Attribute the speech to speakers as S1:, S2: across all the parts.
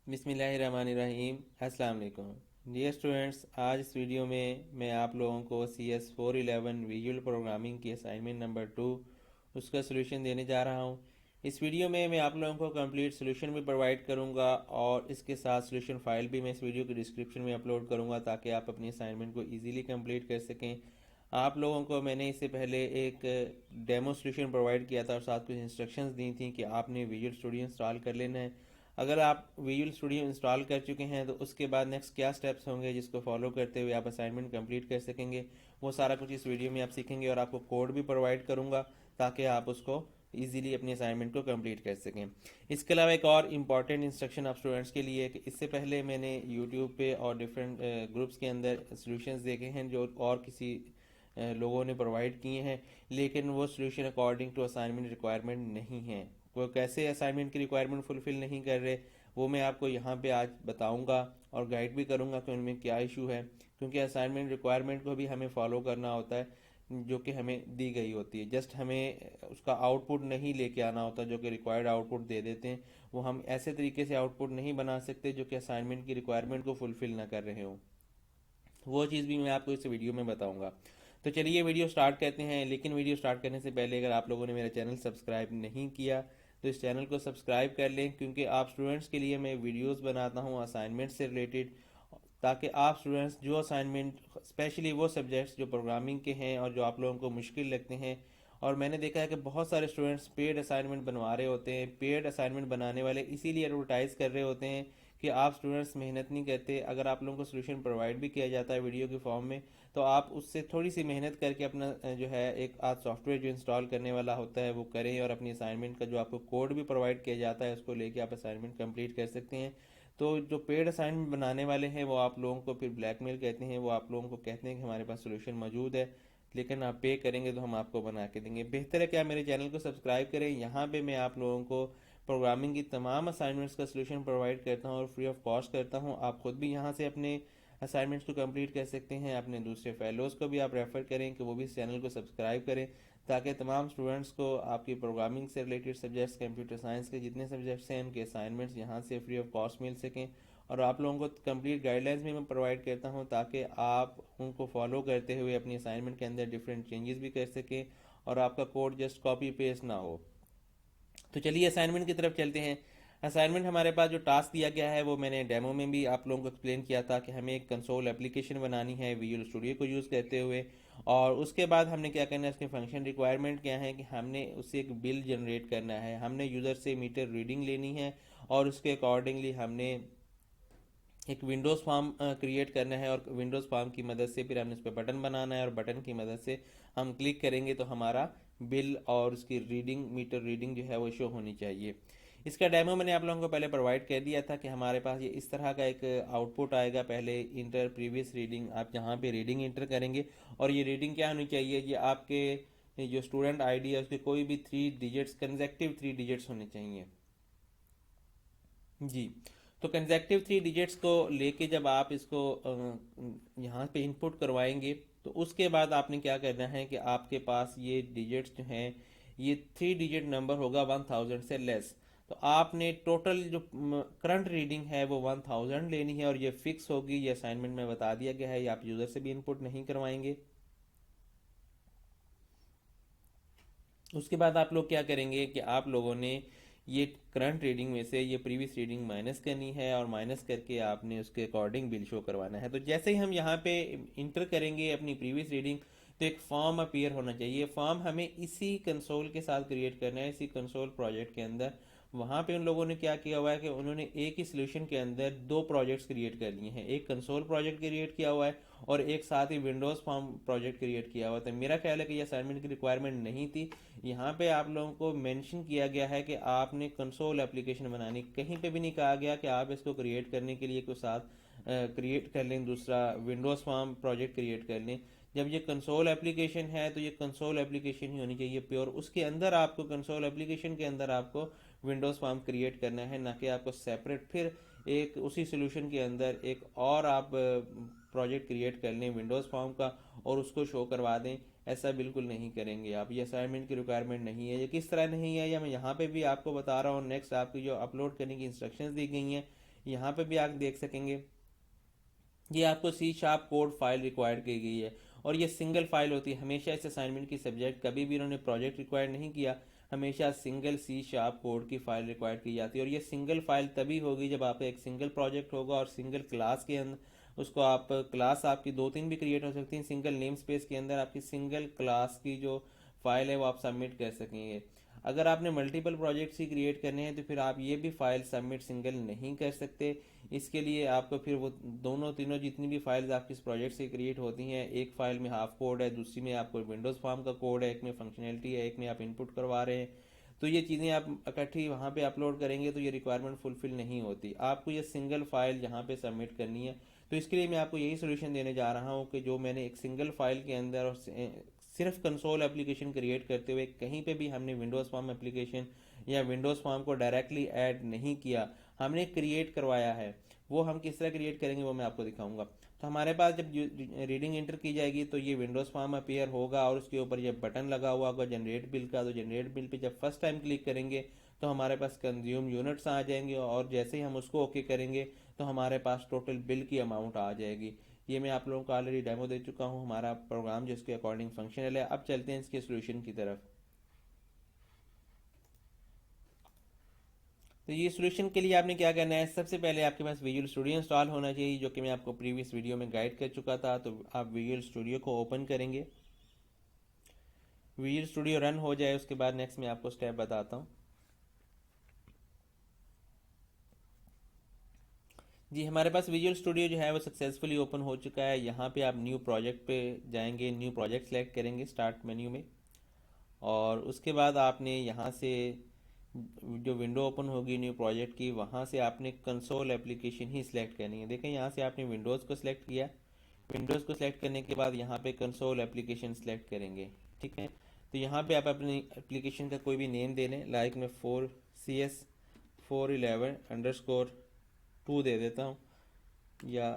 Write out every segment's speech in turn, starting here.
S1: बिस्मिल्लाहिर्रहमानिर्रहीम। अस्सलाम वालेकुम डियर स्टूडेंट्स, आज इस वीडियो में मैं आप लोगों को CS411 विजुअल प्रोग्रामिंग की असाइनमेंट नंबर 2 उसका सोल्यूशन देने जा रहा हूँ। इस वीडियो में मैं आप लोगों को कंप्लीट सोल्यूशन भी प्रोवाइड करूँगा और इसके साथ सोल्यूशन फाइल भी मैं इस वीडियो के डिस्क्रिप्शन में अपलोड करूँगा ताकि आप अपनी असाइनमेंट को ईजिली कंप्लीट कर सकें। आप लोगों को मैंने इससे पहले एक डेमो सोल्यूशन प्रोवाइड किया था और साथ कुछ इंस्ट्रक्शंस दी थी कि आपने विजुअल स्टूडियो इंस्टॉल कर लेना है। अगर आप विजुअल स्टूडियो इंस्टॉल कर चुके हैं तो उसके बाद नेक्स्ट क्या स्टेप्स होंगे जिसको फॉलो करते हुए आप असाइनमेंट कंप्लीट कर सकेंगे, वो सारा कुछ इस वीडियो में आप सीखेंगे और आपको कोड भी प्रोवाइड करूँगा ताकि आप उसको इजीली अपनी असाइनमेंट को कंप्लीट कर सकें। इसके अलावा एक और इम्पॉर्टेंट इंस्ट्रक्शन आप स्टूडेंट्स के लिए कि इससे पहले मैंने यूट्यूब पे और डिफरेंट ग्रुप्स के अंदर सॉल्यूशंस देखे हैं जो और किसी लोगों ने प्रोवाइड किए हैं, लेकिन वो solution according to assignment requirement नहीं है। वो कैसे असाइनमेंट की रिक्वायरमेंट फुलफिल नहीं कर रहे वो मैं आपको यहाँ पे आज बताऊँगा और गाइड भी करूँगा कि उनमें क्या इशू है, क्योंकि असाइनमेंट रिक्वायरमेंट को भी हमें फॉलो करना होता है जो कि हमें दी गई होती है। जस्ट हमें उसका आउटपुट नहीं लेके आना होता जो कि रिक्वायर्ड आउटपुट दे देते हैं। वो हम ऐसे तरीके से आउटपुट नहीं बना सकते जो कि असाइनमेंट की रिक्वायरमेंट को फुलफिल ना कर रहे हों। वो चीज़ भी मैं आपको इस वीडियो में बताऊंगा। तो चलिए वीडियो स्टार्ट करते हैं, लेकिन वीडियो स्टार्ट करने से पहले अगर आप लोगों ने मेरा चैनल सब्सक्राइब नहीं किया तो इस चैनल को सब्सक्राइब कर लें, क्योंकि आप स्टूडेंट्स के लिए मैं वीडियोस बनाता हूं असाइनमेंट से रिलेटेड, ताकि आप स्टूडेंट्स जो असाइनमेंट स्पेशली वो सब्जेक्ट्स जो प्रोग्रामिंग के हैं और जो आप लोगों को मुश्किल लगते हैं, और मैंने देखा है कि बहुत सारे स्टूडेंट्स पेड असाइनमेंट बनवा रहे होते हैं। पेड असाइनमेंट बनाने वाले इसीलिए एडवर्टाइज कर रहे होते हैं कि आप स्टूडेंट्स मेहनत नहीं करते। अगर आप लोगों को सोल्यूशन प्रोवाइड भी किया जाता है वीडियो के फॉर्म में, तो आप उससे थोड़ी सी मेहनत करके अपना जो है एक आध सॉफ्टवेयर जो इंस्टॉल करने वाला होता है वो करें और अपनी असाइनमेंट का जो आपको कोड भी प्रोवाइड किया जाता है उसको लेके आप असाइनमेंट कंप्लीट कर सकते हैं। तो जो पेड असाइनमेंट बनाने वाले हैं वो आप लोगों को फिर ब्लैकमेल कहते हैं। वो आप लोगों को कहते हैं कि हमारे पास सोल्यूशन मौजूद है, लेकिन आप पे करेंगे तो हम आपको बना के देंगे। बेहतर है कि आप मेरे चैनल को सब्सक्राइब करें। यहाँ पे मैं आप लोगों को प्रोग्रामिंग की तमाम असाइनमेंट्स का सोल्यूशन प्रोवाइड करता हूँ और फ्री ऑफ कॉस्ट करता हूँ। आप खुद भी यहाँ से अपने असाइनमेंट्स को कंप्लीट कर सकते हैं। अपने दूसरे फेलोज़ को भी आप रेफ़र करें कि वो भी इस चैनल को सब्सक्राइब करें, ताकि तमाम स्टूडेंट्स को आपकी प्रोग्रामिंग से रिलेटेड सब्जेक्ट्स, कंप्यूटर साइंस के जितने सब्जेक्ट्स हैं उनके असाइनमेंट्स यहाँ से फ्री ऑफ कॉस्ट मिल सकें। और आप लोगों को कंप्लीट गाइडलाइंस भी मैं प्रोवाइड करता हूँ ताकि आप उनको फॉलो करते हुए अपनी असाइनमेंट के अंदर डिफरेंट चेंजेस भी कर सकें और आपका कोड जस्ट कॉपी पेस्ट ना हो। तो चलिए असाइनमेंट की तरफ चलते हैं। असाइनमेंट हमारे पास जो टास्क दिया गया है वो मैंने डेमो में भी आप लोगों को एक्सप्लेन किया था कि हमें एक कंसोल एप्लीकेशन बनानी है विजुअल स्टूडियो को यूज़ करते हुए। और उसके बाद हमने क्या करना है, उसके फंक्शन रिक्वायरमेंट क्या है कि हमने उससे एक बिल जनरेट करना है। हमने यूज़र से मीटर रीडिंग लेनी है और उसके अकॉर्डिंगली हमने एक विंडोज़ फॉर्म क्रिएट करना है और विंडोज़ फॉर्म की मदद से फिर हमने उस पर बटन बनाना है और बटन की मदद से हम क्लिक करेंगे तो हमारा बिल और उसकी रीडिंग, मीटर रीडिंग जो है वो शो होनी चाहिए। इसका डेमो मैंने आप लोगों को पहले प्रोवाइड कर दिया था कि हमारे पास ये इस तरह का एक आउटपुट आएगा। पहले इंटर प्रीवियस रीडिंग, आप यहाँ पे रीडिंग इंटर करेंगे और ये रीडिंग क्या होनी चाहिए, ये आपके जो स्टूडेंट आईडी है उसके कोई भी 3 डिजिट्स, कंसेक्टिव 3 डिजिट्स होने चाहिए जी। तो कंसेक्टिव 3 डिजिट्स को लेके जब आप इसको यहाँ पे इनपुट करवाएंगे तो उसके बाद आपने क्या करना है कि आपके पास ये डिजिट्स जो हैं ये 3 डिजिट नंबर होगा 1000 से लेस। तो आपने टोटल जो करंट रीडिंग है वो 1000 लेनी है और ये फिक्स होगी। ये असाइनमेंट में बता दिया गया है, ये आप यूज़र से भी इनपुट नहीं करवाएंगे। उसके बाद आप लोग क्या करेंगे कि आप लोगों ने ये करंट रीडिंग में से ये प्रीवियस रीडिंग माइनस करनी है और माइनस करके आपने उसके अकॉर्डिंग बिल शो करवाना है। तो जैसे ही हम यहाँ पे इंटर करेंगे अपनी प्रीवियस रीडिंग तो एक फॉर्म अपीयर होना चाहिए। फॉर्म हमें इसी कंसोल के साथ क्रिएट करना है, इसी कंसोल प्रोजेक्ट के अंदर। वहाँ पे उन लोगों ने क्या किया हुआ है कि उन्होंने एक ही सोल्यूशन के अंदर 2 प्रोजेक्ट्स क्रिएट कर लिए हैं। एक कंसोल प्रोजेक्ट क्रिएट किया हुआ है और एक साथ ही विंडोज़ फॉर्म प्रोजेक्ट क्रिएट किया हुआ था। मेरा ख्याल है कि ये असाइनमेंट की रिक्वायरमेंट नहीं थी। यहाँ पे आप लोगों को मेंशन किया गया है कि आपने कंसोल एप्लीकेशन बनानी, कहीं पे भी नहीं कहा गया कि आप इसको क्रिएट करने के लिए कुछ साथ क्रिएट कर लें, दूसरा विंडोज़ फॉर्म प्रोजेक्ट क्रिएट कर लें। जब ये कंसोल एप्लीकेशन है तो ये कंसोल एप्लीकेशन ही होनी चाहिए प्योर। उसके अंदर आपको, कंसोल एप्लीकेशन के अंदर आपको विंडोज़ फॉर्म क्रिएट करना है, ना कि आपको सेपरेट फिर एक उसी सोल्यूशन के अंदर एक और आप प्रोजेक्ट क्रिएट कर लें विंडोज़ फॉर्म का और उसको शो करवा दें। ऐसा बिल्कुल नहीं करेंगे आप, ये असाइनमेंट की रिक्वायरमेंट नहीं है। ये किस तरह नहीं है, या मैं यहाँ पे भी आपको बता रहा हूँ। नेक्स्ट आपकी जो अपलोड करने की इंस्ट्रक्शंस दी गई हैं यहाँ पे भी आप देख सकेंगे ये आपको C# कोड फाइल रिक्वायर्ड की गई है और ये सिंगल फाइल होती है। हमेशा इस असाइनमेंट की सब्जेक्ट कभी भी इन्होंने प्रोजेक्ट रिक्वायर्ड नहीं किया, हमेशा सिंगल C# कोड की फाइल रिक्वायर्ड की जाती है। और ये सिंगल फाइल तभी होगी जब आपका एक सिंगल प्रोजेक्ट होगा और सिंगल क्लास के अंदर उसको आप क्लास आपकी दो तीन भी क्रिएट हो सकती हैं। सिंगल नेम स्पेस के अंदर आपकी सिंगल क्लास की जो फाइल है वो आप सबमिट कर सकेंगे। अगर आपने मल्टीपल प्रोजेक्ट्स ही क्रिएट करने हैं तो फिर आप ये भी फाइल सबमिट सिंगल नहीं कर सकते। इसके लिए आपको फिर वो दोनों तीनों जितनी भी फाइल्स आपकी इस प्रोजेक्ट से क्रिएट होती हैं, एक फाइल में हाफ कोड है, दूसरी में आपको विंडोज़ फॉर्म का कोड है, एक में फंक्शनैलिटी है, एक में आप इनपुट करवा रहे हैं, तो ये चीज़ें आप इकट्ठी वहाँ पे अपलोड करेंगे तो ये रिक्वायरमेंट फुलफिल नहीं होती। आपको ये सिंगल फाइल यहाँ पे सबमिट करनी है। तो इसके लिए मैं आपको यही सोल्यूशन देने जा रहा हूँ कि जो मैंने एक सिंगल फाइल के अंदर और सिर्फ कंसोल एप्लीकेशन क्रिएट करते हुए कहीं पे भी हमने विंडोज़ फॉर्म एप्लीकेशन या विंडोज़ फॉर्म को डायरेक्टली ऐड नहीं किया, हमने क्रिएट करवाया है। वो हम किस तरह क्रिएट करेंगे वो मैं आपको दिखाऊंगा। तो हमारे पास जब रीडिंग इंटर की जाएगी तो ये विंडोज़ फॉर्म अपीयर होगा और उसके ऊपर ये बटन लगा हुआ होगा जनरेट बिल का। तो जनरेट बिल पे जब फर्स्ट टाइम क्लिक करेंगे तो हमारे पास कंज्यूम यूनिट्स आ जाएंगे और जैसे ही हम उसको ओके करेंगे तो हमारे पास टोटल बिल की अमाउंट आ जाएगी। ये मैं आप लोगों को ऑलरेडी डेमो दे चुका हूँ, हमारा प्रोग्राम जिसके अकॉर्डिंग फंक्शनल है। अब चलते हैं इसके सोल्यूशन की तरफ। तो ये सोल्यूशन के लिए आपने क्या करना है, सबसे पहले आपके पास विजुअल स्टूडियो इंस्टॉल होना चाहिए, जो कि मैं आपको प्रीवियस वीडियो में गाइड कर चुका था। तो आप विजुअल स्टूडियो को ओपन करेंगे, विजुअल स्टूडियो रन हो जाए उसके बाद नेक्स्ट मैं आपको स्टेप बताता हूँ। जी हमारे पास विजुअल स्टूडियो जो है वो सक्सेसफुली ओपन हो चुका है। यहाँ पे आप न्यू प्रोजेक्ट पे जाएंगे, न्यू प्रोजेक्ट सेलेक्ट करेंगे स्टार्ट मेन्यू में, और उसके बाद आपने यहाँ से जो विंडो ओपन होगी न्यू प्रोजेक्ट की, वहाँ से आपने कंसोल एप्लीकेशन ही सिलेक्ट करनी है। देखें यहाँ से आपने विंडोज़ को सिलेक्ट किया, विंडोज़ को सिलेक्ट करने के बाद यहाँ पे कंसोल एप्लीकेशन सिलेक्ट करेंगे। ठीक है, तो यहाँ पे आप अपनी एप्लीकेशन का कोई भी नेम दे लें, लाइक मैं CS411_2 दे देता हूँ, या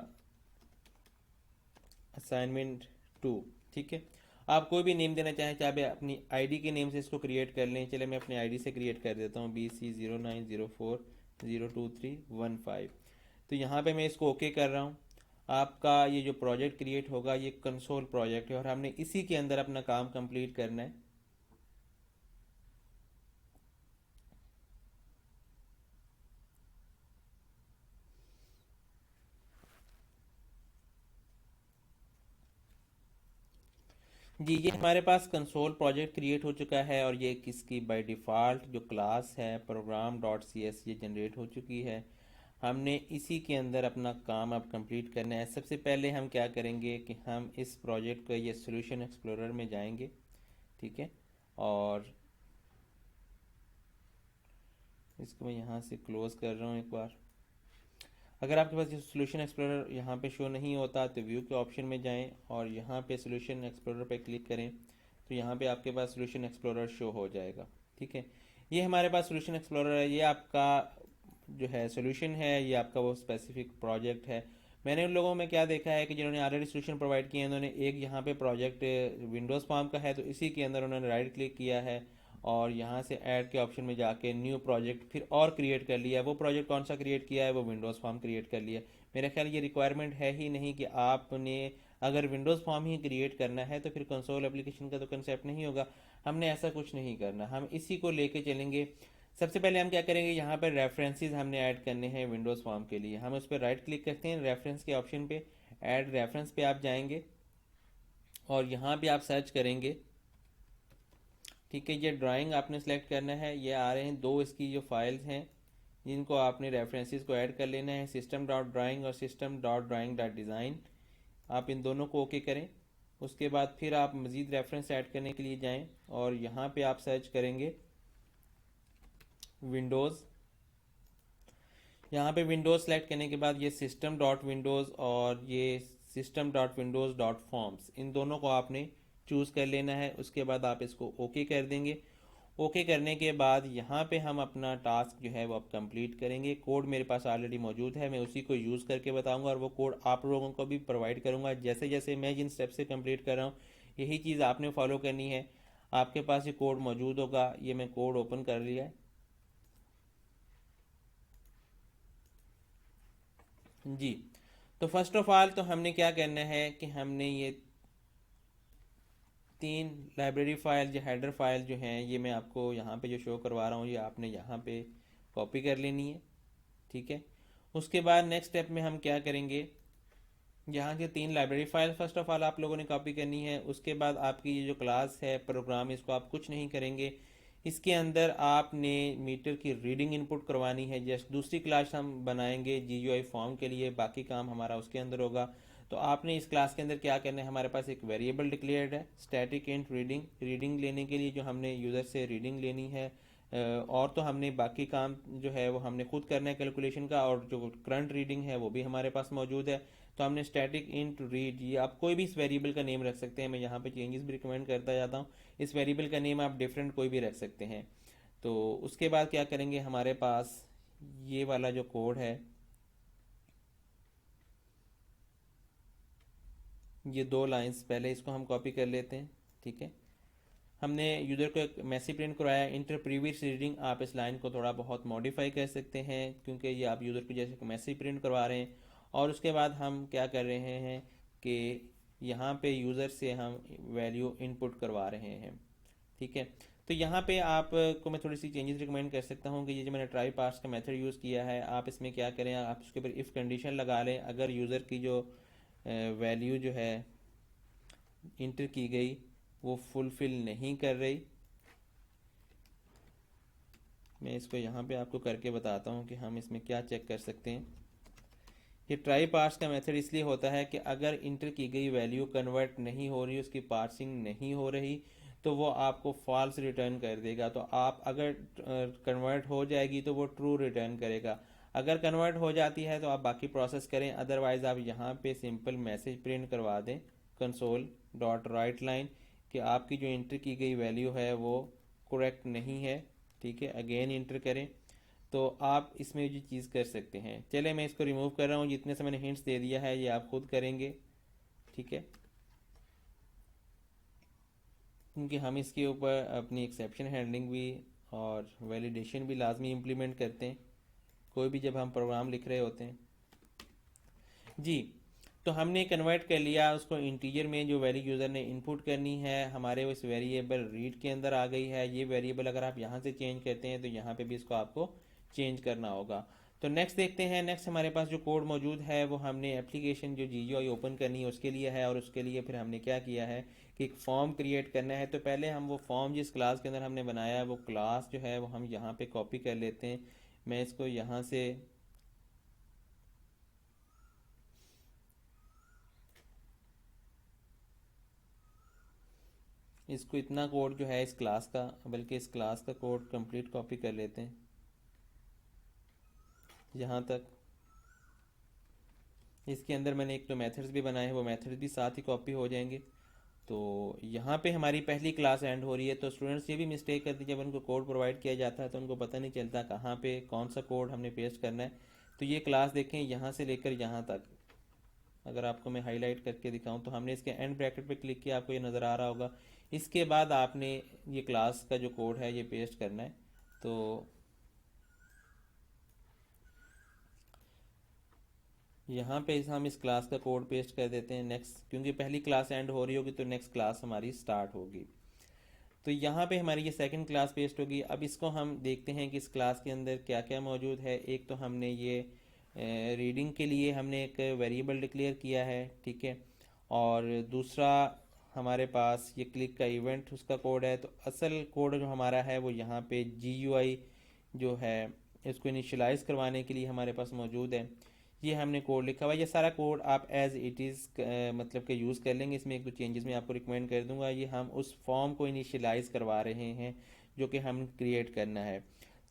S1: असाइनमेंट 2। ठीक है, आप कोई भी नेम देना चाहें, चाहे आप अपनी आईडी के नेम से इसको क्रिएट कर लें। चले मैं अपनी आईडी से क्रिएट कर देता हूँ BC0904022315। तो यहाँ पे मैं इसको ओके कर रहा हूँ। आपका ये जो प्रोजेक्ट क्रिएट होगा ये कंसोल प्रोजेक्ट है और हमने इसी के अंदर अपना काम कंप्लीट करना है। जी ये हमारे पास कंसोल प्रोजेक्ट क्रिएट हो चुका है और ये किसकी बाय डिफ़ॉल्ट जो क्लास है प्रोग्राम डॉट सी एस ये जनरेट हो चुकी है। हमने इसी के अंदर अपना काम अब कंप्लीट करना है। सबसे पहले हम क्या करेंगे कि हम इस प्रोजेक्ट का ये सॉल्यूशन एक्सप्लोरर में जाएंगे। ठीक है, और इसको मैं यहाँ से क्लोज़ कर रहा हूँ एक बार। अगर आपके पास ये सॉल्यूशन एक्सप्लोरर यहाँ पे शो नहीं होता तो व्यू के ऑप्शन में जाएं और यहाँ पे सॉल्यूशन एक्सप्लोरर पे क्लिक करें, तो यहाँ पे आपके पास सॉल्यूशन एक्सप्लोरर शो हो जाएगा। ठीक है, ये हमारे पास सॉल्यूशन एक्सप्लोरर है, ये आपका जो है सॉल्यूशन है, ये आपका वो स्पेसिफिक प्रोजेक्ट है। मैंने उन लोगों में क्या देखा है कि जिन्होंने ऑलरेडी सॉल्यूशन प्रोवाइड किए हैं, उन्होंने एक यहाँ पे प्रोजेक्ट विंडोज़ फॉर्म का है तो इसी के अंदर उन्होंने राइट क्लिक किया है और यहाँ से ऐड के ऑप्शन में जाके न्यू प्रोजेक्ट फिर और क्रिएट कर लिया। वो प्रोजेक्ट कौन सा क्रिएट किया है, वो विंडोज़ फॉर्म क्रिएट कर लिया। मेरा ख्याल ये रिक्वायरमेंट है ही नहीं कि आपने अगर विंडोज़ फॉर्म ही क्रिएट करना है तो फिर कंसोल एप्लीकेशन का तो कंसेप्ट नहीं होगा। हमने ऐसा कुछ नहीं करना, हम इसी को लेके चलेंगे। सबसे पहले हम क्या करेंगे, यहाँ पर रेफरेंसेस हमने ऐड करने हैं विंडोज़ फॉर्म के लिए। हम उस पर राइट क्लिक करते हैं, रेफरेंस के ऑप्शन पे ऐड रेफरेंस पे आप जाएंगे और यहाँ पे आप सर्च करेंगे। ठीक है, ये ड्राइंग आपने सेलेक्ट करना है। ये आ रहे हैं दो इसकी जो फाइल्स हैं जिनको आपने रेफरेंसेस को ऐड कर लेना है, सिस्टम डॉट ड्राइंग और system dot drawing dot design. आप इन दोनों को ओके करें। उसके बाद फिर आप मज़ीद रेफरेंस ऐड करने के लिए जाएं और यहाँ पे आप सर्च करेंगे विंडोज़। यहाँ पे विंडोज़ सेलेक्ट करने के बाद ये सिस्टम डॉट विंडोज़ और ये system dot Windows dot forms, इन दोनों को आपने चूज़ कर लेना है। उसके बाद आप इसको ओके कर देंगे। ओके करने के बाद यहाँ पे हम अपना टास्क जो है वो अब कंप्लीट करेंगे। कोड मेरे पास ऑलरेडी मौजूद है, मैं उसी को यूज़ करके बताऊंगा और वो कोड आप लोगों को भी प्रोवाइड करूंगा। जैसे जैसे मैं जिन स्टेप से कंप्लीट कर रहा हूँ यही चीज़ आपने फॉलो करनी है। आपके पास ये कोड मौजूद होगा। ये मैं कोड ओपन कर लिया है। जी, तो फर्स्ट ऑफ ऑल तो हमने क्या करना है कि हमने ये 3 लाइब्रेरी फाइल जो हेडर फाइल जो हैं, ये मैं आपको यहाँ पे जो शो करवा रहा हूँ ये आपने यहाँ पे कॉपी कर लेनी है। ठीक है, उसके बाद नेक्स्ट स्टेप में हम क्या करेंगे, यहाँ के 3 library file first of all आप लोगों ने कॉपी करनी है। उसके बाद आपकी ये जो क्लास है प्रोग्राम, इसको आप कुछ नहीं करेंगे, इसके अंदर आपने मीटर की रीडिंग इनपुट करवानी है। जस्ट दूसरी क्लास हम बनाएंगे जीयूआई फॉर्म के लिए, बाकी काम हमारा उसके अंदर होगा। तो आपने इस क्लास के अंदर क्या करना है, हमारे पास एक वेरिएबल डिक्लेयर्ड है स्टैटिक इंट रीडिंग, रीडिंग लेने के लिए जो हमने यूज़र से रीडिंग लेनी है। और तो हमने बाकी काम जो है वो हमने खुद करना है कैलकुलेशन का, और जो करंट रीडिंग है वो भी हमारे पास मौजूद है। तो हमने स्टैटिक इंट रीड, ये आप कोई भी इस वेरिएबल का नेम रख सकते हैं, मैं यहाँ पे चेंजेस भी रिकमेंड करता जाता हूँ। इस वेरिएबल का नेम आप डिफरेंट कोई भी रख सकते हैं। तो उसके बाद क्या करेंगे, हमारे पास ये वाला जो कोड है, ये 2 लाइंस पहले इसको हम कॉपी कर लेते हैं। ठीक है, हमने यूज़र को एक मैसेज प्रिंट करवाया इंटर प्रीवियस रीडिंग, आप इस लाइन को थोड़ा बहुत मॉडिफाई कर सकते हैं क्योंकि ये आप यूज़र को जैसे मैसेज प्रिंट करवा रहे हैं। और उसके बाद हम क्या कर रहे हैं कि यहाँ पे यूज़र से हम वैल्यू इनपुट करवा रहे हैं। ठीक है, तो यहाँ पे आपको मैं थोड़ी सी चेंजेस रिकमेंड कर सकता हूँ कि ये जो मैंने ट्राई पास का मेथड यूज़ किया है, आप इसमें क्या करें, आप उसके ऊपर इफ़ कंडीशन लगा लें। अगर यूज़र की जो वैल्यू जो है इंटर की गई वो फुलफ़िल नहीं कर रही, मैं इसको यहाँ पे आपको करके बताता हूँ कि हम इसमें क्या चेक कर सकते हैं। ये ट्राई पार्स का मेथड इसलिए होता है कि अगर इंटर की गई वैल्यू कन्वर्ट नहीं हो रही, उसकी पार्सिंग नहीं हो रही, तो वो आपको फॉल्स रिटर्न कर देगा। तो आप अगर कन्वर्ट हो जाएगी तो वो ट्रू रिटर्न करेगा। अगर कन्वर्ट हो जाती है तो आप बाकी प्रोसेस करें, अदरवाइज़ आप यहाँ पे सिंपल मैसेज प्रिंट करवा दें कंसोल डॉट राइट लाइन कि आपकी जो इंटर की गई वैल्यू है वो करेक्ट नहीं है। ठीक है, अगेन इंटर करें। तो आप इसमें जो चीज़ कर सकते हैं, चले मैं इसको रिमूव कर रहा हूँ, जितने से मैंने हिंट्स दे दिया है ये आप खुद करेंगे। ठीक है, क्योंकि हम इसके ऊपर अपनी एक्सेप्शन हैंडलिंग भी और वैलिडेशन भी लाजमी इम्प्लीमेंट करते हैं कोई भी जब हम प्रोग्राम लिख रहे होते हैं। जी, तो हमने कन्वर्ट कर लिया उसको इंटीजर में, जो वैल्यू यूज़र ने इनपुट करनी है हमारे उस वेरिएबल रीड के अंदर आ गई है। ये वेरिएबल अगर आप यहाँ से चेंज करते हैं तो यहाँ पे भी इसको आपको चेंज करना होगा। तो नेक्स्ट देखते हैं, नेक्स्ट हमारे पास जो कोड मौजूद है वो हमने एप्लीकेशन जो जीयूआई ओपन करनी है उसके लिए है। और उसके लिए फिर हमने क्या किया है कि एक फॉर्म क्रिएट करना है। तो पहले हम वो फॉर्म जिस क्लास के अंदर हमने बनाया है वो क्लास जो है वो हम यहाँ पे कॉपी कर लेते हैं। मैं इसको यहाँ से इसको इतना कोड जो है इस क्लास का, बल्कि इस क्लास का कोड कंप्लीट कॉपी कर लेते हैं यहाँ तक। इसके अंदर मैंने एक तो मेथड्स भी बनाए हैं, वो मेथड्स भी साथ ही कॉपी हो जाएंगे। तो यहाँ पे हमारी पहली क्लास एंड हो रही है। तो स्टूडेंट्स ये भी मिस्टेक करते हैं, जब उनको कोड प्रोवाइड किया जाता है तो उनको पता नहीं चलता कहाँ पे कौन सा कोड हमने पेस्ट करना है। तो ये क्लास देखें यहाँ से लेकर यहाँ तक, अगर आपको मैं हाईलाइट करके दिखाऊं तो हमने इसके एंड ब्रैकेट पे क्लिक किया, आपको ये नज़र आ रहा होगा। इसके बाद आपने ये क्लास का जो कोड है ये पेस्ट करना है। तो यहाँ पे हम इस क्लास का कोड पेस्ट कर देते हैं नेक्स्ट, क्योंकि पहली क्लास एंड हो रही होगी तो नेक्स्ट क्लास हमारी स्टार्ट होगी। तो यहाँ पे हमारी ये सेकंड क्लास पेस्ट होगी। अब इसको हम देखते हैं कि इस क्लास के अंदर क्या क्या मौजूद है। एक तो हमने ये रीडिंग के लिए हमने एक वेरिएबल डिक्लेयर किया है। ठीक है, और दूसरा हमारे पास ये क्लिक का इवेंट उसका कोड है। तो असल कोड जो हमारा है वो यहाँ पे GUI जो है इसको इनिशियलाइज करवाने के लिए हमारे पास मौजूद है। ये हमने कोड लिखा हुआ है। ये सारा कोड आप एज इट इज़ मतलब कि यूज़ कर लेंगे। इसमें एक दो चेंजेस मैं आपको रिकमेंड कर दूंगा। ये हम उस फॉर्म को इनिशियलाइज करवा रहे हैं जो कि हम क्रिएट करना है।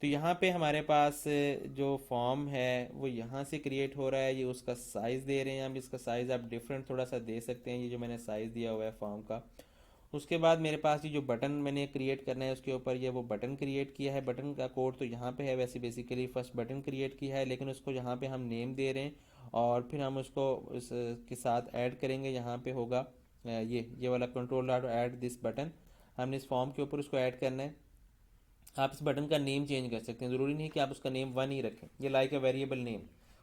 S1: तो यहाँ पे हमारे पास जो फॉर्म है वो यहाँ से क्रिएट हो रहा है। ये उसका साइज़ दे रहे हैं हम, इसका साइज़ आप डिफरेंट थोड़ा सा दे सकते हैं, ये जो मैंने साइज़ दिया हुआ है फॉर्म का। उसके बाद मेरे पास ये जो बटन मैंने क्रिएट करना है उसके ऊपर ये वो बटन क्रिएट किया है। बटन का कोड तो यहाँ पे है, वैसे बेसिकली फर्स्ट बटन क्रिएट किया है, लेकिन उसको यहाँ पे हम नेम दे रहे हैं और फिर हम उसको उसके साथ ऐड करेंगे। यहाँ पे होगा ये वाला control dot add this button, हमने इस फॉर्म के ऊपर उसको ऐड करना है। आप इस बटन का नेम चेंज कर सकते हैं, ज़रूरी नहीं कि आप उसका नेम वन ही रखें, ये लाइक अ वेरिएबल नेम।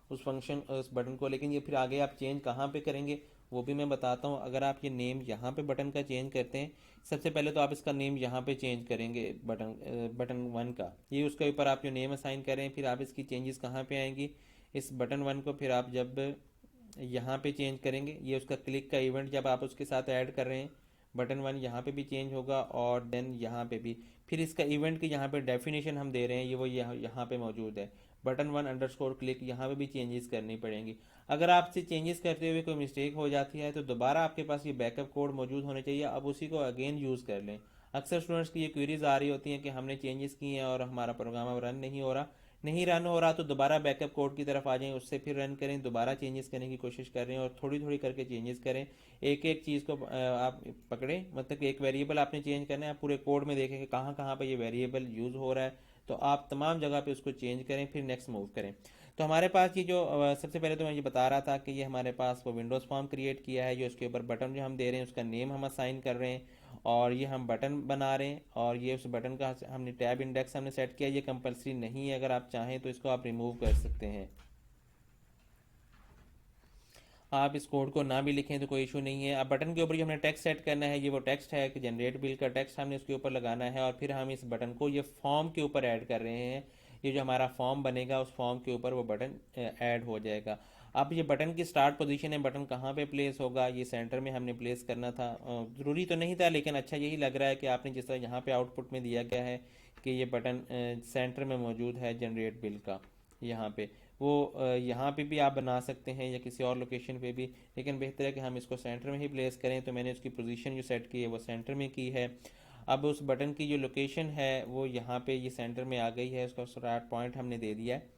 S1: उस फंक्शन उस बटन को, लेकिन ये फिर आगे आप चेंज कहाँ पे करेंगे वो भी मैं बताता हूँ। अगर आप ये नेम यहाँ पे बटन का चेंज करते हैं, सबसे पहले तो आप इसका नेम यहाँ पे चेंज करेंगे बटन वन का, ये उसके ऊपर आप जो नेम असाइन करें, फिर आप इसकी चेंजेस कहाँ पे आएंगी, इस बटन वन को फिर आप जब यहाँ पे चेंज करेंगे, ये उसका क्लिक का इवेंट जब आप उसके साथ ऐड कर रहे हैं, बटन वन यहाँ पे भी चेंज होगा और देन यहाँ पे भी, फिर इसका इवेंट की यहाँ पे डेफिनेशन हम दे रहे हैं, ये वो यहाँ पे मौजूद है, बटन वन अंडरस्कोर क्लिक, यहाँ पे भी चेंजेस करनी पड़ेंगी। अगर आपसे चेंजेस करते हुए कोई मिस्टेक हो जाती है तो दोबारा आपके पास ये बैकअप कोड मौजूद होने चाहिए, अब उसी को अगेन यूज़ कर लें। अक्सर स्टूडेंट्स की ये क्वेरीज आ रही होती हैं कि हमने चेंजेस किए हैं और हमारा प्रोग्राम अब रन नहीं रन हो रहा, तो दोबारा बैकअप कोड की तरफ आ जाएं, उससे फिर रन करें, दोबारा चेंजेस करने की कोशिश कर रहे हैं और थोड़ी थोड़ी करके चेंजेस करें। एक एक चीज़ को आप पकड़ें, मतलब कि एक वेरिएबल आपने चेंज करना है, आप पूरे कोड में देखें कि कहाँ कहाँ पे ये वेरिएबल यूज़ हो रहा है, तो आप तमाम जगह पे उसको चेंज करें, फिर नेक्स्ट मूव करें। तो हमारे पास ये जो सबसे पहले तो मैं ये बता रहा था कि ये हमारे पास वो विंडोज़ फॉर्म क्रिएट किया है, जो इसके ऊपर बटन जो हम दे रहे हैं उसका नेम हम असाइन कर रहे हैं, और ये हम बटन बना रहे हैं, और ये उस बटन का हमने टैब इंडेक्स हमने सेट किया। ये कंपलसरी नहीं है, अगर आप चाहें तो इसको आप रिमूव कर सकते हैं। आप इस कोड को ना भी लिखें तो कोई इशू नहीं है। अब बटन के ऊपर जो हमने टेक्स्ट सेट करना है, ये वो टेक्स्ट है कि जनरेट बिल का टेक्स्ट हमने उसके ऊपर लगाना है, और फिर हम इस बटन को ये फॉर्म के ऊपर ऐड कर रहे हैं। ये जो हमारा फॉर्म बनेगा उस फॉर्म के ऊपर वो बटन ऐड हो जाएगा। अब ये बटन की स्टार्ट पोजीशन है, बटन कहाँ पे प्लेस होगा, ये सेंटर में हमने प्लेस करना था। ज़रूरी तो नहीं था, लेकिन अच्छा यही लग रहा है कि आपने जिस तरह यहाँ पे आउटपुट में दिया गया है कि ये बटन सेंटर में मौजूद है जनरेट बिल का, यहाँ पे वो यहाँ पे भी आप बना सकते हैं या किसी और लोकेशन पे भी, लेकिन बेहतर है कि हम इसको सेंटर में ही प्लेस करें। तो मैंने उसकी पोजीशन जो सेट की है वो सेंटर में की है। अब उस बटन की जो लोकेशन है वो यहाँ पे ये सेंटर में आ गई है, उसका स्टार्ट पॉइंट हमने दे दिया है।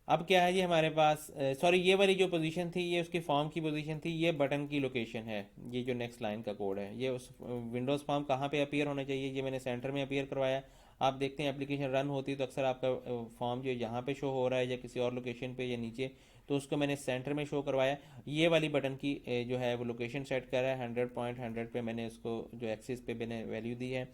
S1: अब क्या है, ये हमारे पास सॉरी, ये वाली जो पोजीशन थी ये उसकी फॉर्म की पोजीशन थी, ये बटन की लोकेशन है। ये जो नेक्स्ट लाइन का कोड है, ये उस विंडोज़ फॉर्म कहाँ पे अपीयर होना चाहिए, ये मैंने सेंटर में अपीयर करवाया। आप देखते हैं एप्लीकेशन रन होती है तो अक्सर आपका फॉर्म जो यहाँ पे शो हो रहा है या किसी और लोकेशन पे या नीचे, तो उसको मैंने सेंटर में शो करवाया। ये वाली बटन की जो है वो लोकेशन सेट कर रहा है 100.100 पे, मैंने उसको जो एक्सिस पे मैंने वैल्यू दी है।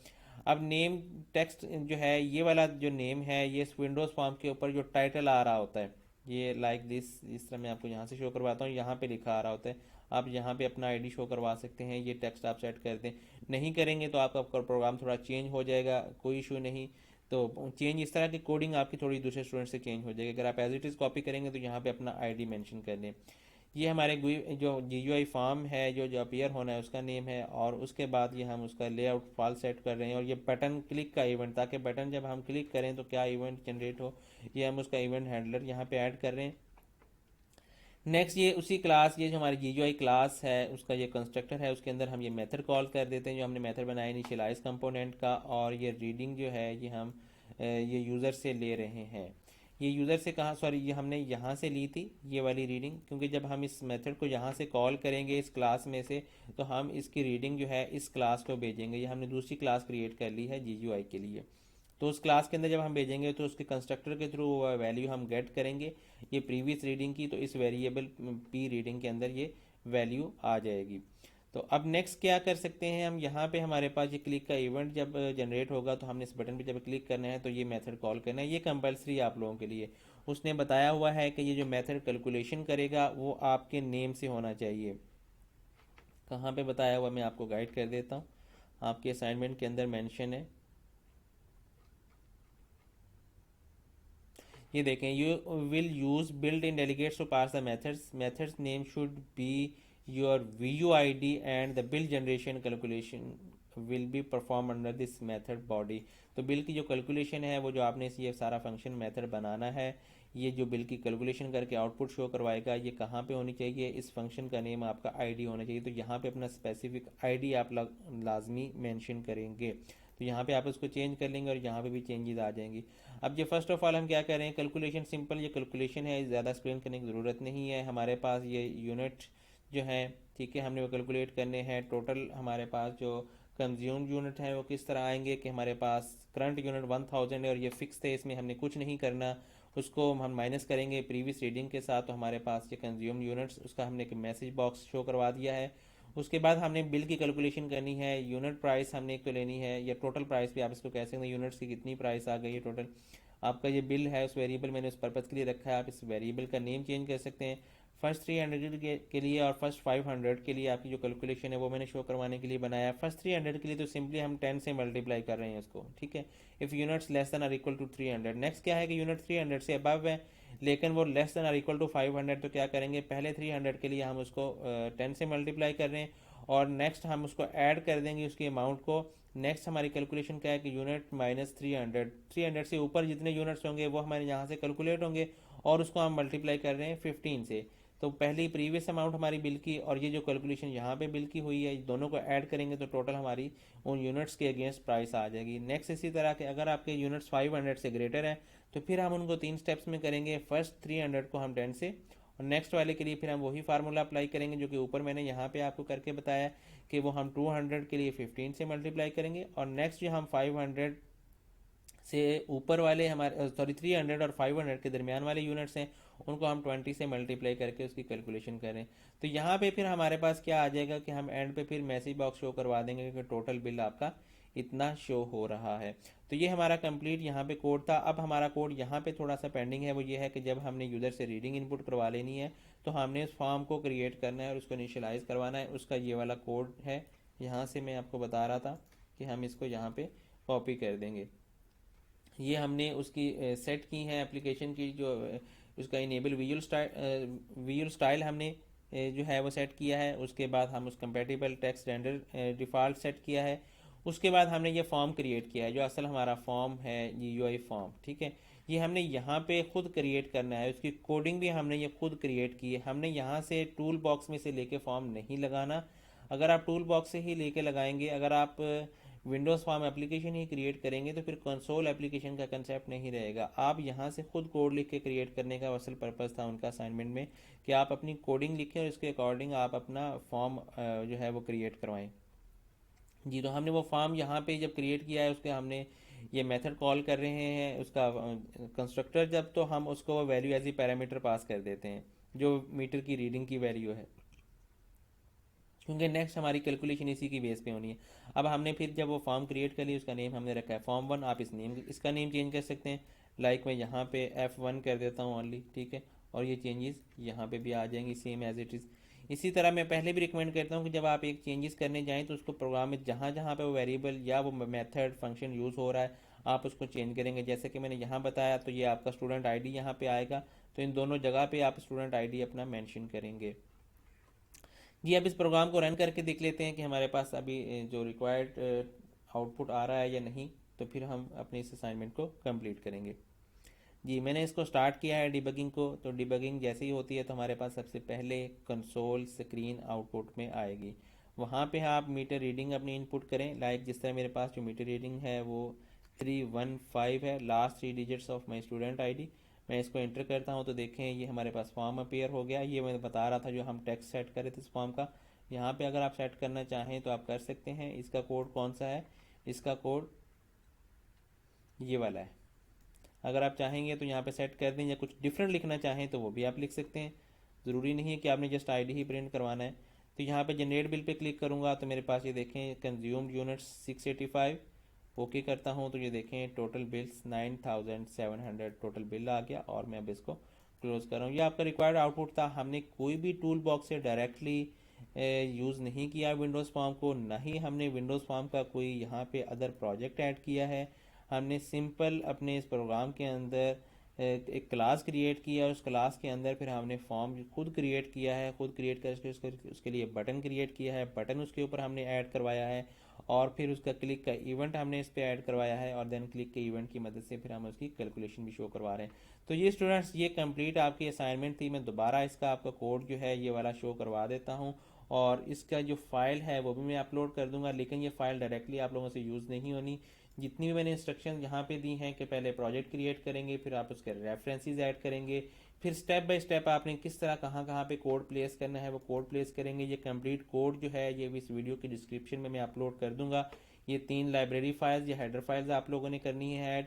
S1: अब नेम टेक्स्ट जो है, ये वाला जो नेम है ये इस विंडोज़ फॉर्म के ऊपर जो टाइटल आ रहा होता है, ये लाइक दिस, इस तरह मैं आपको यहाँ से शो करवाता हूँ, यहाँ पे लिखा आ रहा होता है। आप यहाँ पे अपना आईडी शो करवा सकते हैं, ये टेक्स्ट आप सेट कर दें। नहीं करेंगे तो आपका प्रोग्राम थोड़ा चेंज हो जाएगा, कोई इशू नहीं। तो चेंज इस तरह की कोडिंग आपकी थोड़ी दूसरे स्टूडेंट से चेंज हो जाएगी। अगर आप एज इट इज़ कॉपी करेंगे तो यहाँ पे अपना आईडी मेंशन कर दें। ये हमारे जो GUI फॉर्म है जो अपीयर होना है उसका नेम है, और उसके बाद ये हम उसका लेआउट फाइल सेट कर रहे हैं, और ये बटन क्लिक का इवेंट, ताकि बटन जब हम क्लिक करें तो क्या इवेंट जनरेट हो, ये हम उसका इवेंट हैंडलर यहाँ पे ऐड कर रहे हैं। नेक्स्ट ये उसी क्लास, ये जो हमारी GUI क्लास है उसका ये कंस्ट्रक्टर है, उसके अंदर हम ये मेथड कॉल कर देते हैं जो हमने मेथड बनाया इनिशियलाइज कंपोनेंट का, और ये रीडिंग जो है ये हम ये यूज़र से ले रहे हैं। ये यूज़र से कहाँ, सॉरी, ये हमने यहाँ से ली थी ये वाली रीडिंग, क्योंकि जब हम इस मेथड को यहाँ से कॉल करेंगे इस क्लास में से, तो हम इसकी रीडिंग जो है इस क्लास को भेजेंगे। ये हमने दूसरी क्लास क्रिएट कर ली है GUI के लिए, तो उस क्लास के अंदर जब हम भेजेंगे तो उसके कंस्ट्रक्टर के थ्रू वैल्यू हम गेट करेंगे ये प्रीवियस रीडिंग की, तो इस वेरिएबल p रीडिंग के अंदर ये वैल्यू आ जाएगी। तो अब नेक्स्ट क्या कर सकते हैं हम, यहाँ पे हमारे पास ये क्लिक का इवेंट जब जनरेट होगा तो हमने इस बटन पे जब क्लिक करना है तो ये मेथड कॉल करना है। ये कंपलसरी आप लोगों के लिए, उसने बताया हुआ है कि ये जो मेथड कैलकुलेशन करेगा वो आपके नेम से होना चाहिए। कहाँ पे बताया हुआ मैं आपको गाइड कर देता हूँ, आपके असाइनमेंट के अंदर मेंशन है। ये देखें, you will use built in delegates to pass the methods name should be your VUID and the bill generation calculation will be perform under this method body. तो बिल की जो कैलकुलेशन है वो जो आपने ये सारा फंक्शन मेथड बनाना है, ये जो बिल की कैलकुलेशन करके आउटपुट शो करवाएगा, ये कहाँ पे होनी चाहिए, इस फंक्शन का नेम आपका ID होना चाहिए। तो यहाँ पे अपना स्पेसिफिक ID आप लाजमी मेंशन करेंगे, तो यहाँ पे आप उसको चेंज कर लेंगे और यहाँ पे भी चेंजेस आ जाएंगी। अब ये फर्स्ट ऑफ ऑल हम क्या करें, कैलकुलेशन सिंपल ये कैलकुलेशन है, ज़्यादा एक्सप्लेन करने की ज़रूरत नहीं है। हमारे पास ये यूनिट जो है, ठीक है, हमने वो कैलकुलेट करने हैं। टोटल हमारे पास जो कंज्यूम यूनिट है वो किस तरह आएंगे कि हमारे पास करंट यूनिट 1000 है और ये फिक्स थे, इसमें हमने कुछ नहीं करना, उसको हम माइनस करेंगे प्रीवियस रीडिंग के साथ। तो हमारे पास ये कंज्यूम यूनिट्स, उसका हमने एक मैसेज बॉक्स शो करवा दिया है। उसके बाद हमने बिल की कैलकुलेशन करनी है, यूनिट प्राइस हमने एक तो लेनी है, या टोटल प्राइस भी आप इसको कह सकते हैं, यूनिट्स की कितनी प्राइस आ गई है टोटल, आपका ये बिल है उस वेरिएबल मैंने उस पर्पज़ के लिए रखा है। आप इस वेरिएबल का नेम चेंज कर सकते हैं। फर्स्ट 300 के लिए और फर्स्ट 500 के लिए आपकी जो कैलकुलेशन है वो मैंने शो करवाने के लिए बनाया है। फर्स्ट 300 के लिए तो सिंपली हम 10 से मल्टीप्लाई कर रहे हैं इसको, ठीक है। If units less than or equal to 300। Next क्या है कि यूनिट 300 से अबव है लेकिन वो less than or equal to 500, तो क्या करेंगे, पहले 300 के लिए हम उसको 10 से मल्टीप्लाई कर रहे हैं और नेक्स्ट हम उसको ऐड कर देंगे उसकी अमाउंट को। नेक्स्ट हमारी कैलकुलेशन क्या है कि यूनिट माइनस 300 से ऊपर जितने यूनिट्स होंगे वो हमारे यहाँ से कैलकुलेट होंगे और उसको हम मल्टीप्लाई कर रहे हैं 15 से। तो पहली प्रीवियस अमाउंट हमारी बिल की और ये जो कैलकुलेशन यहाँ पे बिल की हुई है, दोनों को ऐड करेंगे तो टोटल हमारी उन यूनिट्स के अगेंस्ट प्राइस आ जाएगी। नेक्स्ट इसी तरह के अगर आपके यूनिट्स 500 से ग्रेटर है तो फिर हम उनको 3 स्टेप्स में करेंगे। फर्स्ट 300 को हम 10 से और नेक्स्ट वाले के लिए फिर हम वही फार्मूला अप्लाई करेंगे जो कि ऊपर मैंने यहाँ पे आपको करके बताया कि वो हम 200 के लिए 15 से मल्टीप्लाई करेंगे और नेक्स्ट जो हम 500 से ऊपर वाले हमारे 300 और 500 के दरमियान वाले यूनिट्स हैं उनको हम 20 से मल्टीप्लाई करके उसकी कैलकुलेशन करें। तो यहाँ पे फिर हमारे पास क्या आ जाएगा कि हम एंड पे फिर मैसेज बॉक्स शो करवा देंगे कि टोटल बिल आपका इतना शो हो रहा है। तो ये हमारा कंप्लीट यहाँ पे कोड था। अब हमारा कोड यहाँ पे थोड़ा सा पेंडिंग है, वो ये है कि जब हमने यूज़र से रीडिंग इनपुट करवा लेनी है तो हमने उस फॉर्म को क्रिएट करना है और उसको इनिशियलाइज करवाना है। उसका ये वाला कोड है, यहाँ से मैं आपको बता रहा था कि हम इसको यहाँ पे कॉपी कर देंगे। ये हमने उसकी सेट की है एप्लीकेशन की जो उसका इनेबल विजुअल स्टाइल हमने जो है वो सेट किया है। उसके बाद हम उस compatible text render default set किया है। उसके बाद हमने ये फॉर्म क्रिएट किया है जो असल हमारा फॉर्म है, ये यूआई फॉर्म, ठीक है। ये हमने यहाँ पे खुद क्रिएट करना है, उसकी कोडिंग भी हमने ये खुद क्रिएट की है। हमने यहाँ से टूल बॉक्स में से लेके फॉर्म नहीं लगाना। अगर आप टूल बॉक्स से ही लेके लगाएंगे, अगर आप विंडोज़ फॉर्म एप्लीकेशन ही क्रिएट करेंगे तो फिर कंसोल एप्लीकेशन का कंसेप्ट नहीं रहेगा। आप यहाँ से खुद कोड लिख के क्रिएट करने का असल पर्पज़ था उनका असाइनमेंट में कि आप अपनी कोडिंग लिखें और इसके अकॉर्डिंग आप अपना फॉर्म जो है वो क्रिएट करवाएं। जी, तो हमने वो फॉर्म यहाँ पे जब क्रिएट किया है उसके हमने ये मेथड कॉल कर रहे हैं उसका कंस्ट्रक्टर जब, तो हम उसको value as a parameter pass कर देते हैं जो मीटर की रीडिंग की वैल्यू है, क्योंकि नेक्स्ट हमारी कैलकुलेशन इसी की बेस पे होनी है। अब हमने फिर जब वो फॉर्म क्रिएट कर ली उसका नेम हमने रखा है फॉर्म 1। आप इसका नेम चेंज कर सकते हैं, लाइक मैं यहाँ पे F1 कर देता हूँ ओनली, ठीक है। और ये चेंजेस यहाँ पे भी आ जाएंगी सेम एज इट इज़। इसी तरह मैं पहले भी रिकमेंड करता हूँ कि जब आप एक चेंजेस करने जाएँ तो उसको प्रोग्राम में जहाँ जहाँ पे वो वेरिएबल या वो मेथड फंक्शन यूज़ हो रहा है आप उसको चेंज करेंगे। जैसे कि मैंने यहाँ बताया तो ये आपका स्टूडेंट ID यहाँ पे आएगा, तो इन दोनों जगह पे आप स्टूडेंट ID अपना मेंशन करेंगे। जी, अब इस प्रोग्राम को रन करके देख लेते हैं कि हमारे पास अभी जो रिक्वायर्ड आउटपुट आ रहा है या नहीं, तो फिर हम अपने इस असाइनमेंट को कंप्लीट करेंगे। जी, मैंने इसको स्टार्ट किया है डिबगिंग को। तो डिबगिंग जैसे ही होती है तो हमारे पास सबसे पहले कंसोल स्क्रीन आउटपुट में आएगी। वहाँ पे आप मीटर रीडिंग अपनी इनपुट करें, लाइक जिस तरह मेरे पास जो मीटर रीडिंग है वो 315 है, last 3 digits of my student ID। मैं इसको एंटर करता हूँ तो देखें ये हमारे पास फॉर्म अपीयर हो गया। ये मैं बता रहा था जो हम टेक्स्ट सेट करे थे इस फॉर्म का। यहाँ पे अगर आप सेट करना चाहें तो आप कर सकते हैं। इसका कोड कौन सा है, इसका कोड ये वाला है। अगर आप चाहेंगे तो यहाँ पे सेट कर दें, या कुछ डिफरेंट लिखना चाहें तो वो भी आप लिख सकते हैं। ज़रूरी नहीं है कि आपने जस्ट ID ही प्रिंट करवाना है। तो यहाँ पे जनरेट बिल पे क्लिक करूँगा तो मेरे पास ये देखें कंज्यूम्ड यूनिट्स 685। ओके करता हूँ तो ये देखें टोटल बिल्स 9700 टोटल बिल आ गया और मैं अब इसको क्लोज कर रहा हूँ। ये आपका रिक्वायर्ड आउटपुट था। हमने कोई भी टूल बॉक्स से डायरेक्टली यूज़ नहीं किया विंडोज़ फॉर्म को, ना ही हमने विंडोज़ फॉर्म का कोई यहाँ पे अदर प्रोजेक्ट ऐड किया है। हमने सिंपल अपने इस प्रोग्राम के अंदर एक क्लास क्रिएट किया, उस क्लास के अंदर फिर हमने फॉर्म खुद क्रिएट किया है, खुद क्रिएट करके उसके लिए बटन क्रिएट किया है, बटन उसके ऊपर हमने ऐड करवाया है और फिर उसका क्लिक का इवेंट हमने इस पर ऐड करवाया है और देन क्लिक के इवेंट की मदद से फिर हम उसकी कैलकुलेशन भी शो करवा रहे हैं। तो ये स्टूडेंट्स ये कंप्लीट आपकी असाइनमेंट थी। मैं दोबारा इसका आपका कोड जो है ये वाला शो करवा देता हूँ और इसका जो फाइल है वो भी मैं अपलोड कर दूंगा, लेकिन ये फाइल डायरेक्टली आप लोगों से यूज़ नहीं होनी। जितनी भी मैंने इंस्ट्रक्शन यहाँ पे दी हैं कि पहले प्रोजेक्ट क्रिएट करेंगे, फिर आप उसके रेफरेंसेस ऐड करेंगे, फिर स्टेप बाय स्टेप आपने किस तरह कहाँ कहाँ पे कोड प्लेस करना है वो कोड प्लेस करेंगे। ये कंप्लीट कोड जो है ये भी इस वीडियो की डिस्क्रिप्शन में मैं अपलोड कर दूंगा। ये 3 लाइब्रेरी फाइल्स या हेडर फाइल्स आप लोगों ने करनी है ऐड।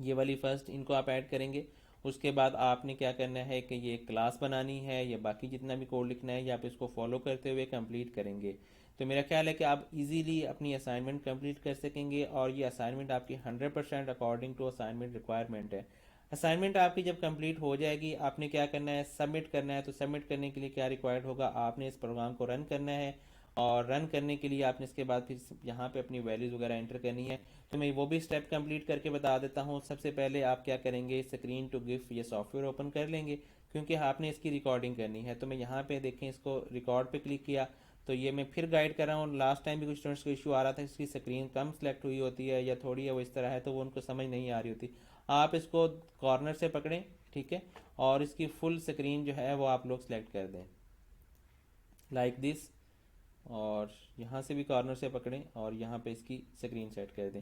S1: ये वाली फर्स्ट इनको आप ऐड करेंगे। उसके बाद आपने क्या करना है कि ये क्लास बनानी है या बाकी जितना भी कोड लिखना है ये आप इसको फॉलो करते हुए कंप्लीट करेंगे। तो मेरा ख्याल है कि आप इजीली अपनी असाइनमेंट कंप्लीट कर सकेंगे और ये असाइनमेंट आपकी 100% अकॉर्डिंग टू असाइनमेंट रिक्वायरमेंट है। असाइनमेंट आपकी जब कंप्लीट हो जाएगी आपने क्या करना है, सबमिट करना है। तो सबमिट करने के लिए क्या रिक्वायर्ड होगा, आपने इस प्रोग्राम को रन करना है और रन करने के लिए आपने इसके बाद फिर यहाँ पे अपनी वैल्यूज़ वगैरह एंटर करनी है। तो मैं वो भी स्टेप कंप्लीट करके बता देता हूँ। सबसे पहले आप क्या करेंगे, स्क्रीन टू गिफ ये सॉफ्टवेयर ओपन कर लेंगे क्योंकि आपने इसकी रिकॉर्डिंग करनी है। तो मैं यहाँ पे देखें, इसको रिकॉर्ड पे क्लिक किया तो ये मैं फिर गाइड कर रहा हूँ। लास्ट टाइम भी कुछ स्टूडेंट्स को इशू आ रहा था, इसकी स्क्रीन कम सेलेक्ट हुई होती है या थोड़ी है वो इस तरह है, तो वो उनको समझ नहीं आ रही होती। आप इसको कॉर्नर से पकड़ें, ठीक है, और इसकी फुल स्क्रीन जो है वो आप लोग सेलेक्ट कर दें लाइक दिस। और यहाँ से भी कॉर्नर से पकड़ें और यहाँ पे इसकी स्क्रीन सेट कर दें।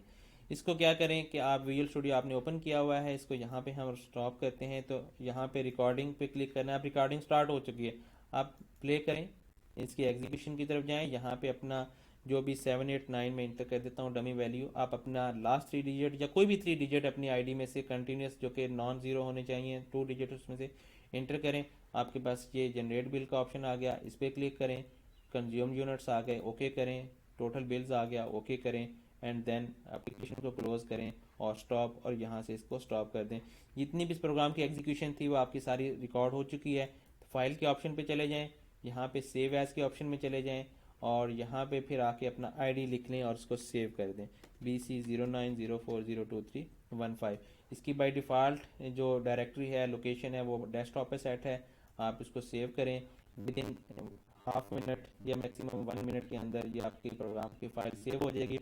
S1: इसको क्या करें कि आप विजुअल स्टूडियो आपने ओपन किया हुआ है, इसको यहाँ पे हम स्टॉप करते हैं। तो यहाँ पे रिकॉर्डिंग पे क्लिक करना है। आप रिकॉर्डिंग स्टार्ट हो चुकी है, आप प्ले करें, इसकी एग्जीक्यूशन की तरफ जाएं। यहाँ पे अपना जो भी 789 में इंटर कर देता हूँ डमी वैल्यू। आप अपना लास्ट 3 डिजिट या कोई भी 3 डिजिट अपनी आईडी में से कंटिन्यूस जो कि नॉन ज़ीरो होने चाहिए, 2 डिजिट उसमें से इंटर करें। आपके पास ये जनरेट बिल का ऑप्शन आ गया, इस पर क्लिक करें। कंज्यूम यूनिट्स आ गए, ओके करें। टोटल बिल्स आ गया, ओके करें। एंड देन एप्लीकेशन को क्लोज करें और स्टॉप, और यहाँ से इसको स्टॉप कर दें। जितनी भी इस प्रोग्राम की एग्जीक्यूशन थी वो आपकी सारी रिकॉर्ड हो चुकी है। तो फाइल के ऑप्शन पे चले जाएं, यहाँ पे सेव एज के ऑप्शन में चले जाएं और यहाँ पे फिर आके अपना आईडी लिख लें और उसको सेव कर दें, BC09040231 इसकी बाय डिफ़ॉल्ट जो डायरेक्टरी है, लोकेशन है, वो डेस्कटॉप पे सेट है। आप इसको सेव करें। विद इन हाफ मिनट या मैक्सिमम 1 मिनट के अंदर ये आपकी प्रोग्राम की फाइल सेव हो जाएगी।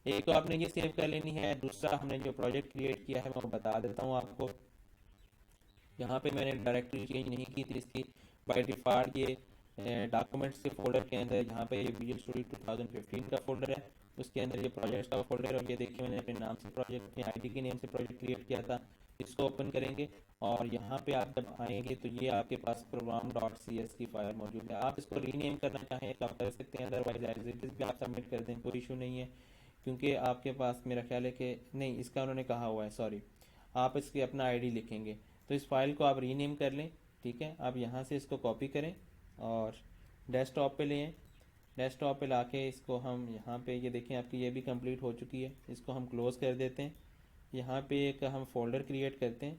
S1: एक तो आपने ये सेव कर लेनी है, दूसरा हमने जो प्रोजेक्ट क्रिएट किया है मैं वो बता देता हूँ आपको। यहाँ पे मैंने डायरेक्टरी चेंज नहीं की थी इसकी, बाय डिफ़ॉल्ट ये डॉक्यूमेंट्स के फोल्डर के अंदर यहाँ पे ये विजुअल स्टूडियो 2015 का फोल्डर है, उसके अंदर ये प्रोजेक्ट्स का फोल्डर है। और ये देखिए मैंने अपने नाम से प्रोजेक्ट, अपनी आईडी के नेम से प्रोजेक्ट क्रिएट किया था। इसको ओपन करेंगे और यहाँ पे आप जब आएंगे तो ये आपके पास program.cs की फाइल मौजूद है। आप इसको रीनेम करना चाहें तो आप कर सकते हैं, अदरवाइज एज इट इज़ भी आप सबमिट कर दें, कोई इशू नहीं है। क्योंकि आपके पास मेरा ख्याल है कि नहीं, इसका उन्होंने कहा हुआ है, सॉरी, आप इसकी अपना आईडी लिखेंगे। तो इस फाइल को आप रीनेम कर लें, ठीक है। आप यहाँ से इसको कॉपी करें और डेस्कटॉप पे लें। डेस्कटॉप पे लाके इसको हम यहाँ पे, ये देखें आपकी ये भी कंप्लीट हो चुकी है, इसको हम क्लोज़ कर देते हैं। यहाँ पे एक हम फोल्डर क्रिएट करते हैं,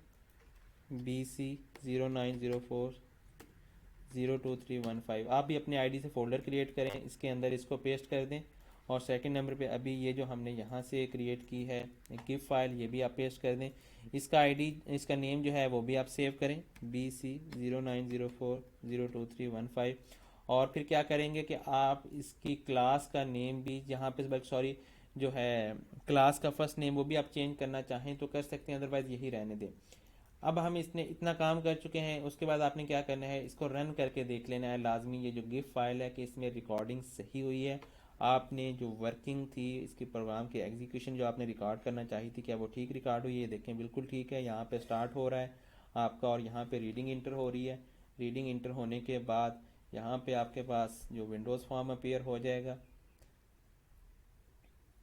S1: BC09040231 आप भी अपनी आईडी से फ़ोल्डर क्रिएट करें, इसके अंदर इसको पेस्ट कर दें। और सेकंड नंबर पे अभी ये जो हमने यहाँ से क्रिएट की है गिफ फाइल, ये भी आप पेस्ट कर दें। इसका आईडी, इसका नेम जो है वो भी आप सेव करें, BC09040231। और फिर क्या करेंगे कि आप इसकी क्लास का नेम भी यहाँ पे, बल्कि सॉरी, जो है क्लास का फर्स्ट नेम वो भी आप चेंज करना चाहें तो कर सकते हैं, अदरवाइज़ यही रहने दें। अब हम इसने इतना काम कर चुके हैं, उसके बाद आपने क्या करना है, इसको रन करके देख लेना है लाजमी, ये जो गिफ फाइल है कि इसमें रिकॉर्डिंग सही हुई है। आपने जो वर्किंग थी इसकी प्रोग्राम की एग्जीक्यूशन जो आपने रिकॉर्ड करना चाहिए थी, क्या वो ठीक रिकॉर्ड हुई है? देखें बिल्कुल ठीक है। यहाँ पे स्टार्ट हो रहा है आपका और यहाँ पे रीडिंग इंटर हो रही है। रीडिंग इंटर होने के बाद यहाँ पे आपके पास जो विंडोज़ फॉर्म अपीयर हो जाएगा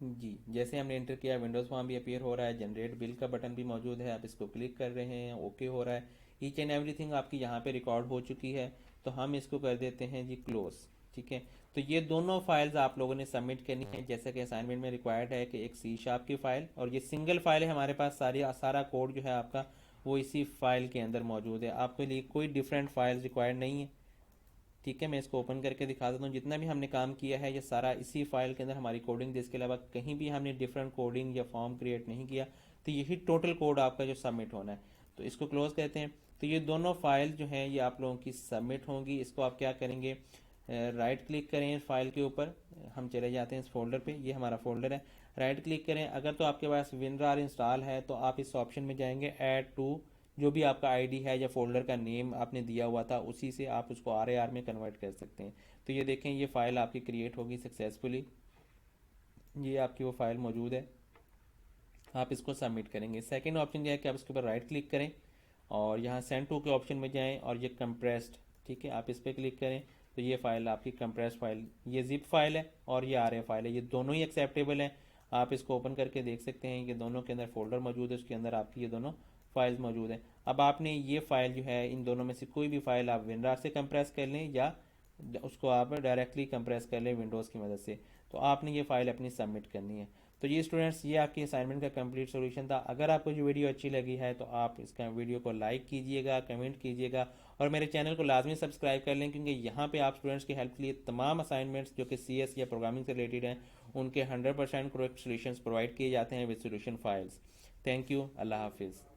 S1: जी, जैसे हमने एंटर किया विंडोज़ फॉर्म भी अपीयर हो रहा है। जनरेट बिल का बटन भी मौजूद है, आप इसको क्लिक कर रहे हैं, ओके हो रहा है। ईच एंड एवरीथिंग आपकी यहाँ पे रिकॉर्ड हो चुकी है। तो हम इसको कर देते हैं जी क्लोज, ठीक है। तो ये दोनों फाइल्स आप लोगों ने सबमिट करनी है, जैसे कि असाइनमेंट में रिक्वायर्ड है कि एक सी शार्प की फ़ाइल, और ये सिंगल फाइल है हमारे पास, सारा कोड जो है आपका वो इसी फाइल के अंदर मौजूद है। आपके लिए कोई डिफरेंट फाइल्स रिक्वायर्ड नहीं है, ठीक है। मैं इसको ओपन करके दिखा देता हूँ। जितना भी हमने काम किया है ये सारा इसी फाइल के अंदर हमारी कोडिंग थी, इसके अलावा कहीं भी हमने डिफरेंट कोडिंग या फॉर्म क्रिएट नहीं किया। तो यही टोटल कोड आपका जो सबमिट होना है। तो इसको क्लोज करते हैं। तो ये दोनों फाइल जो हैं ये आप लोगों की सबमिट होंगी। इसको आप क्या करेंगे, राइट क्लिक करें फाइल के ऊपर, हम चले जाते हैं इस फोल्डर पे, ये हमारा फोल्डर है। राइट क्लिक करें, अगर तो आपके पास WinRAR इंस्टॉल है तो आप इस ऑप्शन में जाएंगे, ऐड टू, जो भी आपका आईडी है या फोल्डर का नेम आपने दिया हुआ था उसी से आप उसको RAR में कन्वर्ट कर सकते हैं। तो ये देखें ये फ़ाइल आपकी क्रिएट होगी सक्सेसफुली, ये आपकी वो फाइल मौजूद है। आप इसको सबमिट करेंगे। सेकंड ऑप्शन यह है कि आप इसके ऊपर राइट क्लिक करें और यहाँ सेंड टू के ऑप्शन में जाएं और ये कंप्रेस्ड, ठीक है, आप इस पर क्लिक करें। तो ये फाइल आपकी कंप्रेस्ड फाइल, ये जिप फाइल है और ये RAR फाइल है, ये दोनों ही एक्सेप्टेबल हैं। आप इसको ओपन करके देख सकते हैं, ये दोनों के अंदर फोल्डर मौजूद है, उसके अंदर आपकी ये दोनों फाइल्स मौजूद है। अब आपने ये फाइल जो है, इन दोनों में से कोई भी फाइल आप WinRAR से कंप्रेस कर लें या उसको आप डायरेक्टली कंप्रेस कर लें विंडोज़ की मदद से। तो आपने ये फ़ाइल अपनी सबमिट करनी है। तो ये स्टूडेंट्स, ये आपकी असाइनमेंट का कंप्लीट सॉल्यूशन था। अगर आपको ये वीडियो अच्छी लगी है तो आप इसका वीडियो को लाइक कीजिएगा, कमेंट कीजिएगा और मेरे चैनल को लाजमी सब्सक्राइब कर लें, क्योंकि यहाँ पे आप स्टूडेंट्स की हेल्प के लिए तमाम असाइनमेंट्स जो कि CS या प्रोग्रामिंग से रिलेटेड हैं उनके 100% करेक्ट सॉल्यूशंस प्रोवाइड किए जाते हैं with solution files. Thank you. अल्लाह हाफिज़।